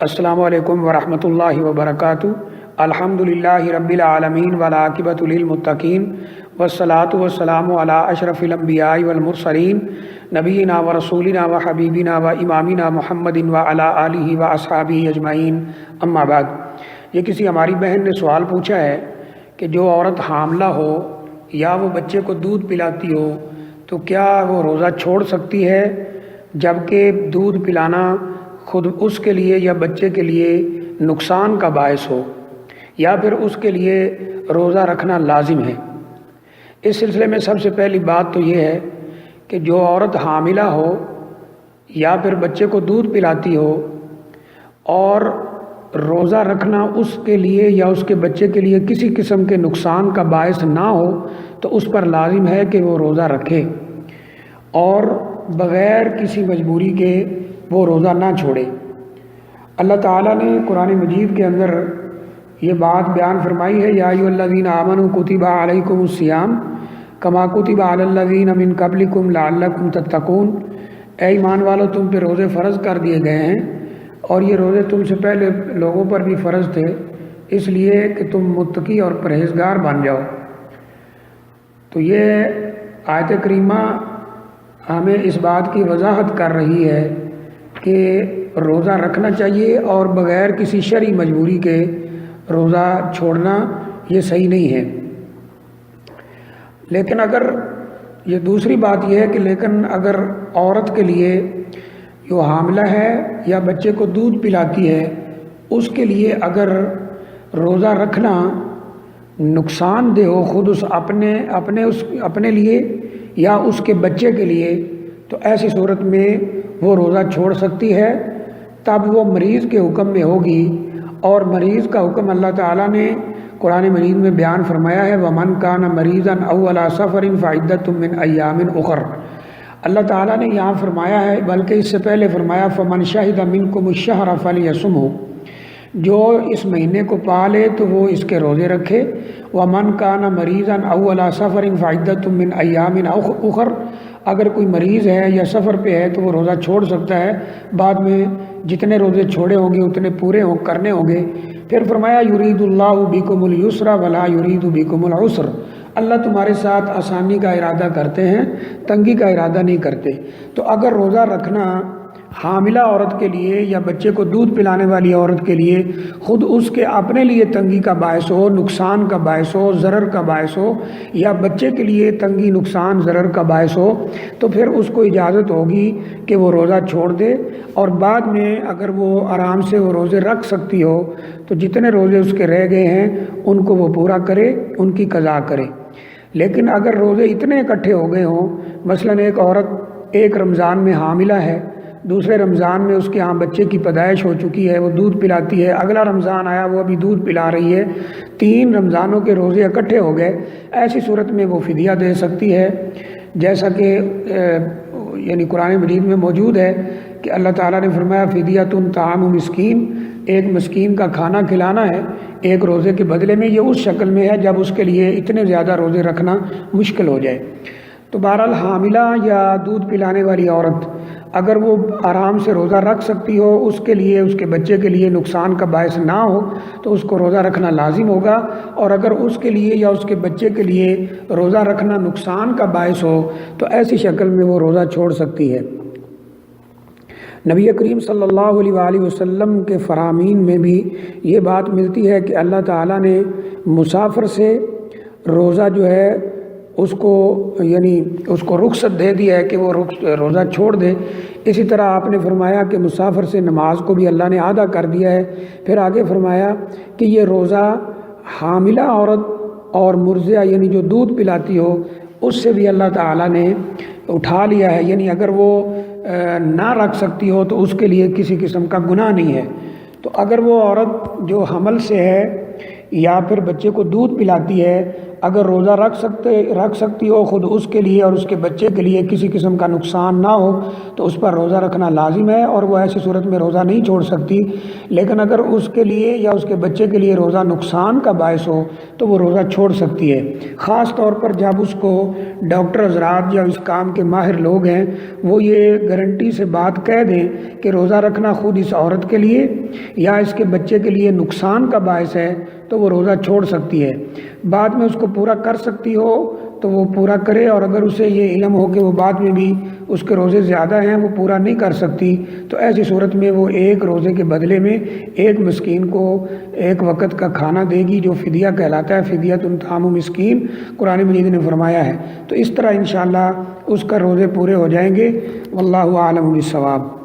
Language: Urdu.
السلام علیکم ورحمۃ اللہ وبرکاتہ۔ الحمد للہ رب العالمین والعاقبۃ للمتقین والصلاۃ والسلام علی اشرف الانبیاء والمرسلین نبینا ورسولنا وحبیبنا وامامنا محمد وعلی آلہ واصحابہ اجمعین، اما بعد۔ یہ کسی ہماری بہن نے سوال پوچھا ہے کہ جو عورت حاملہ ہو یا وہ بچے کو دودھ پلاتی ہو تو کیا وہ روزہ چھوڑ سکتی ہے، جبکہ دودھ پلانا خود اس کے لیے یا بچے کے لیے نقصان کا باعث ہو، یا پھر اس کے لیے روزہ رکھنا لازم ہے؟ اس سلسلے میں سب سے پہلی بات تو یہ ہے کہ جو عورت حاملہ ہو یا پھر بچے کو دودھ پلاتی ہو اور روزہ رکھنا اس کے لیے یا اس کے بچے کے لیے کسی قسم کے نقصان کا باعث نہ ہو تو اس پر لازم ہے کہ وہ روزہ رکھے اور بغیر کسی مجبوری کے وہ روزہ نہ چھوڑے۔ اللہ تعالیٰ نے قرآن مجید کے اندر یہ بات بیان فرمائی ہے، یا ایھا الذین آمنوا کتب علیکم الصیام کما کتب علی الذین من قبلکم لعلکم تتقون۔ اے ایمان والو، تم پہ روزے فرض کر دیے گئے ہیں اور یہ روزے تم سے پہلے لوگوں پر بھی فرض تھے، اس لیے کہ تم متقی اور پرہیزگار بن جاؤ۔ تو یہ آیت کریمہ ہمیں اس بات کی وضاحت کر رہی ہے کہ روزہ رکھنا چاہیے اور بغیر کسی شرعی مجبوری کے روزہ چھوڑنا یہ صحیح نہیں ہے۔ لیکن اگر یہ دوسری بات یہ ہے کہ اگر عورت کے لیے جو حاملہ ہے یا بچے کو دودھ پلاتی ہے اس کے لیے اگر روزہ رکھنا نقصان دہ ہو خود اپنے لیے یا اس کے بچے کے لیے، تو ایسی صورت میں وہ روزہ چھوڑ سکتی ہے، تب وہ مریض کے حکم میں ہوگی، اور مریض کا حکم اللہ تعالیٰ نے قرآن مجید میں بیان فرمایا ہے، وَمَنْ كَانَ مَرِيضًا أَوْ عَلَىٰ سَفَرٍ فَعِدَّةٌ مِّنْ أَيَّامٍ أُخَرَ۔ اللہ تعالیٰ نے یہاں فرمایا ہے، بلکہ اس سے پہلے فرمایا فَمَنْ شَهِدَ مِنْكُمُ الشَّهْرَ فَلْيَصُمْهُ، جو اس مہینے کو پالے تو وہ اس کے روزے رکھے۔ وَمَنْ كَانَ مَرِيضًا أَوْ عَلَىٰ سَفَرٍ فَعِدَّةٌ مِّنْ أَيَّامٍ أُخَرَ، اگر کوئی مریض ہے یا سفر پہ ہے تو وہ روزہ چھوڑ سکتا ہے، بعد میں جتنے روزے چھوڑے ہوں گے اتنے پورے کرنے ہوں گے۔ پھر فرمایا یرید اللہ بکم الیسر ولا یرید بکم العسر، اللہ تمہارے ساتھ آسانی کا ارادہ کرتے ہیں، تنگی کا ارادہ نہیں کرتے۔ تو اگر روزہ رکھنا حاملہ عورت کے لیے یا بچے کو دودھ پلانے والی عورت کے لیے خود اس کے اپنے لیے تنگی کا باعث ہو، نقصان کا باعث ہو، ضرر کا باعث ہو، یا بچے کے لیے تنگی، نقصان، ضرر کا باعث ہو، تو پھر اس کو اجازت ہوگی کہ وہ روزہ چھوڑ دے، اور بعد میں اگر وہ آرام سے وہ روزے رکھ سکتی ہو تو جتنے روزے اس کے رہ گئے ہیں ان کو وہ پورا کرے، ان کی قضا کرے۔ لیکن اگر روزے اتنے اکٹھے ہو گئے ہوں، مثلاً ایک عورت ایک رمضان میں حاملہ ہے، دوسرے رمضان میں اس کے ہاں بچے کی پیدائش ہو چکی ہے، وہ دودھ پلاتی ہے، اگلا رمضان آیا وہ ابھی دودھ پلا رہی ہے، 3 رمضانوں کے روزے اکٹھے ہو گئے، ایسی صورت میں وہ فدیہ دے سکتی ہے، جیسا کہ یعنی قرآن مجید میں موجود ہے کہ اللہ تعالیٰ نے فرمایا فدیۃ طعام مسکین، ایک مسکین کا کھانا کھلانا ہے ایک روزے کے بدلے میں۔ یہ اس شکل میں ہے جب اس کے لیے اتنے زیادہ روزے رکھنا مشکل ہو جائے۔ تو بہرحال حاملہ یا دودھ پلانے والی عورت اگر وہ آرام سے روزہ رکھ سکتی ہو، اس کے لیے، اس کے بچے کے لیے نقصان کا باعث نہ ہو، تو اس کو روزہ رکھنا لازم ہوگا، اور اگر اس کے لیے یا اس کے بچے کے لیے روزہ رکھنا نقصان کا باعث ہو تو ایسی شکل میں وہ روزہ چھوڑ سکتی ہے۔ نبی کریم صلی اللہ علیہ وآلہ وسلم کے فرامین میں بھی یہ بات ملتی ہے کہ اللہ تعالیٰ نے مسافر سے روزہ جو ہے اس کو رخصت دے دیا ہے کہ وہ روزہ چھوڑ دے۔ اسی طرح آپ نے فرمایا کہ مسافر سے نماز کو بھی اللہ نے آدھا کر دیا ہے۔ پھر آگے فرمایا کہ یہ روزہ حاملہ عورت اور مرضعہ یعنی جو دودھ پلاتی ہو اس سے بھی اللہ تعالیٰ نے اٹھا لیا ہے، یعنی اگر وہ نہ رکھ سکتی ہو تو اس کے لیے کسی قسم کا گناہ نہیں ہے۔ تو اگر وہ عورت جو حمل سے ہے یا پھر بچے کو دودھ پلاتی ہے، اگر روزہ رکھ سکتی ہو خود اس کے لیے اور اس کے بچے کے لیے کسی قسم کا نقصان نہ ہو تو اس پر روزہ رکھنا لازم ہے، اور وہ ایسی صورت میں روزہ نہیں چھوڑ سکتی۔ لیکن اگر اس کے لیے یا اس کے بچے کے لیے روزہ نقصان کا باعث ہو تو وہ روزہ چھوڑ سکتی ہے، خاص طور پر جب اس کو ڈاکٹر حضرات یا اس کام کے ماہر لوگ ہیں وہ یہ گارنٹی سے بات کہہ دیں کہ روزہ رکھنا خود اس عورت کے لیے یا اس کے بچے کے لیے نقصان کا باعث ہے تو وہ روزہ چھوڑ سکتی ہے۔ بعد میں اس کو پورا کر سکتی ہو تو وہ پورا کرے، اور اگر اسے یہ علم ہو کہ وہ بعد میں بھی اس کے روزے زیادہ ہیں وہ پورا نہیں کر سکتی تو ایسی صورت میں وہ ایک روزے کے بدلے میں ایک مسکین کو ایک وقت کا کھانا دے گی، جو فدیہ کہلاتا ہے، فدیۃ طعام مسکین قرآن مجید نے فرمایا ہے۔ تو اس طرح انشاءاللہ اس کا روزے پورے ہو جائیں گے۔ واللہ اعلم بالصواب۔